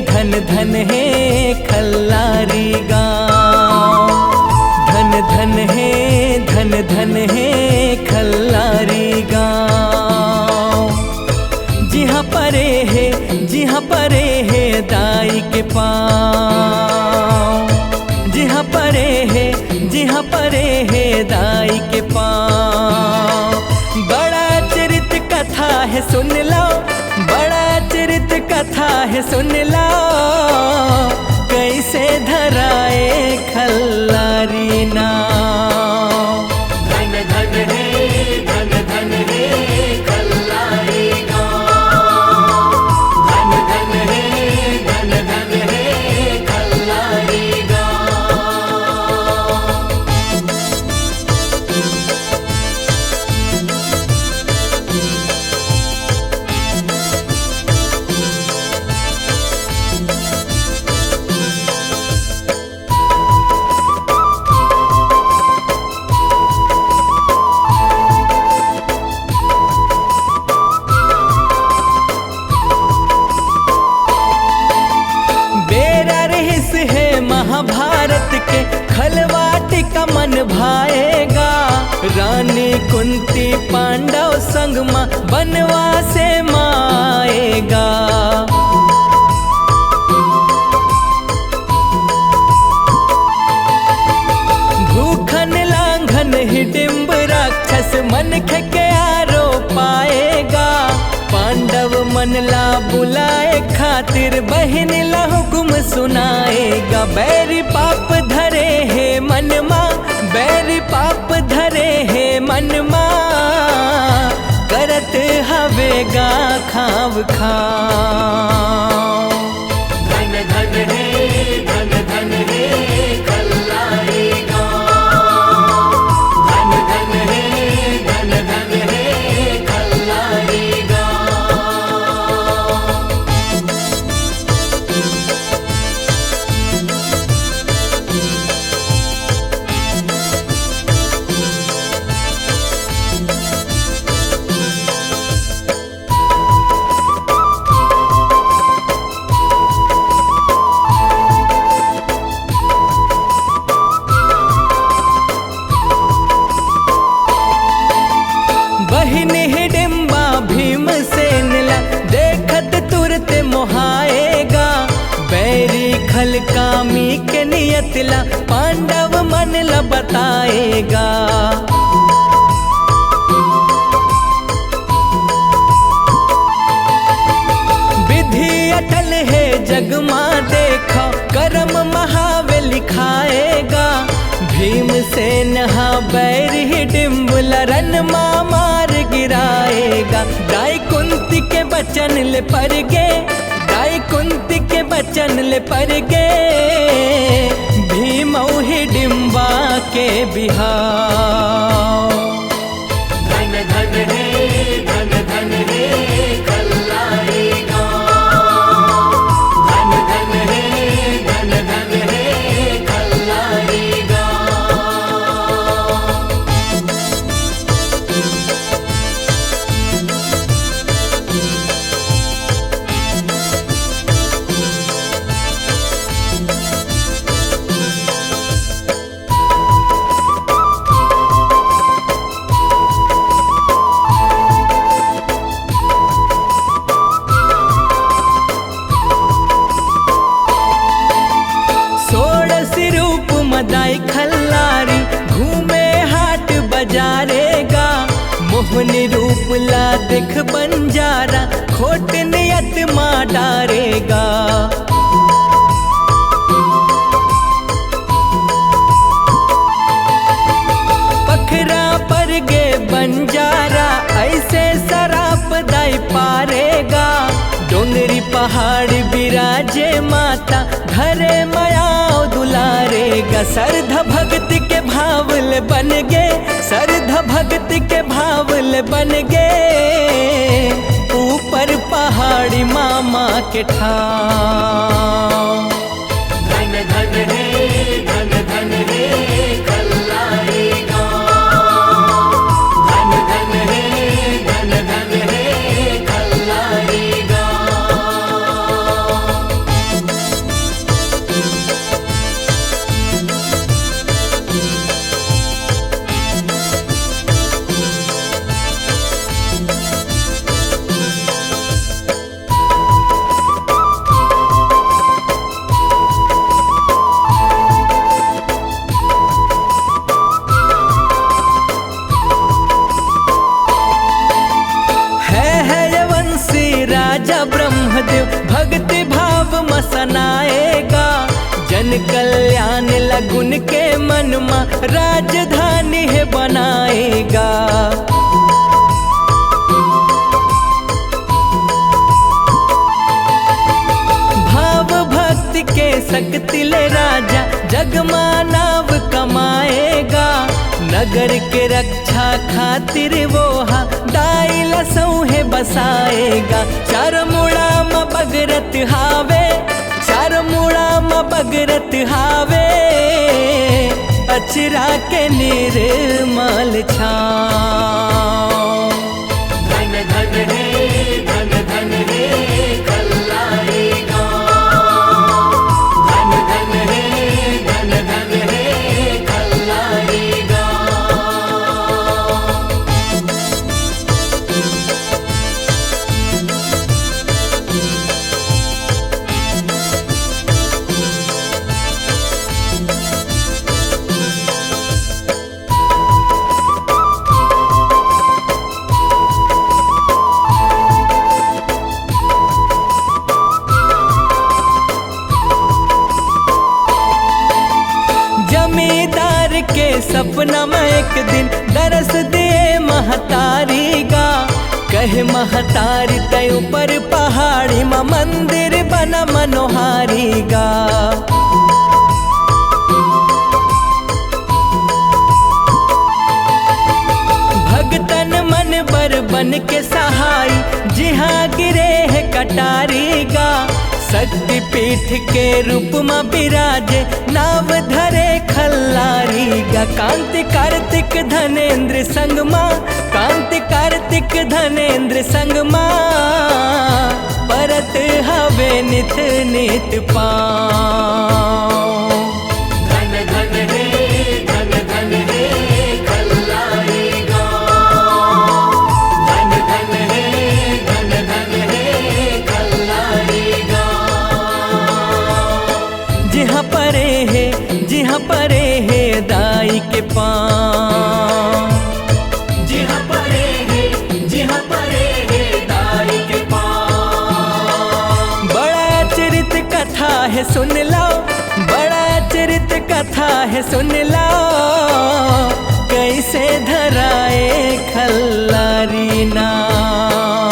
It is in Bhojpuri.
धन धन है खल्लारी गाँव। धन धन है धन धन है खल्लारी गाँव। जिहाँ परे है दाई के पाँव। जिहाँ परे है दाई के पाँव। बड़ा चरित कथा है सुन लो, बड़ा चरित कथा है सुन लो। कैसे धराए खल्लारी नाव। धन धन है खल्लारी गाँव। धन धन है खल्लारी गाँव। महाभारत के खलवाट का मन भाएगा। रानी कुंती पांडव संग माँ बनवासे माएगा। भूखन लांघन हिडिंब राक्षस मन के आरो पाएगा। पांडव मन ला बुलाए खातिर बहन ला हुक्म सुनाएगा। बैरी पाप धरे है मन माँ, बैरी पाप धरे है मन माँ। करत हवेगा खाव खाव। धन धन है खल्लारी गाँव। धन धन है खल्लारी गाँव। बहिन हिडिंबा भीमसेन ला देखत तुरत मोहाएगा। बैरी खलकामी के नियत ला पांडव मन ला बताएगा। विधि अटल है जग माँ देखो, कर्म महावे लिखाएगा। भीमसेन हा बैर हिडिंब लरन माँ मार गिराएगा। दाई कुंती के बचन ले पर गे, दाई कुंती के बचन ले पर गे। भीम हिडिंबा के बिहाव। धन धन है खल्लारी गाँव। धन धन है खल्लारी गाँव। दाई खल्लारी घूमे हाट बजारेगा। मोहनी रूप ला दिख बंजारा, खोट नियत माँ डारेगा। पखरा पर गे बंजारा, ऐसे सराप दाई पारेगा। डोंगरी पहाड़ बिराजे माता, धरे मायाओ दुलारेगा। सरध भगत के भावल बन गे, सरध भगत के भावल बन गे। ऊपर पहाड़ी मामा के ठाव। धन धन है खल्लारी गाँव। धन धन है खल्लारी गाँव। सनाएगा। जन कल्याण लगुन के मन मा राजधानी है बनाएगा। भाव भक्ति के शक्ति ले राजा जगमा नाव कमाएगा। नगर के रक्षा खातिर वो दाइल सौहे बसाएगा। चार मुड़ा म बगरत हावे, चार मुड़ा म बगरत हावे, अचरा के निर्मल छाँव। धन धन है, धन धन है कल्लारी गाँव। धन धन है, धन धन है कल्लारी गाँव। जमींदार के सपना में एक दिन दरस दे महतारी गा। कहे महतारी तय ऊपर पहाड़ी में मंदिर बना मनोहारी गा। भगतन मन बर बन के सहाय जिहाँ गिरे है कटारी गा। शक्ति पीठ के रूप में विराजे नाव धरे खल्लारी गा। कांति कार्तिक धनेन्द्र संगमा, कांति कार्तिक धनेन्द्र संगमा, परत हवे नित नित पाँव। धन धन है, धन धन है कल्लारी गाँव। धन धन है, धन धन है कल्लारी गाँव। जिहाँ परे है दाई के पाँव। जिहाँ परे है दाई के पाँव। बड़ा चरित कथा है सुन लो, बड़ा चरित कथा है सुन लो, कैसे धराए खल्लारी नाव।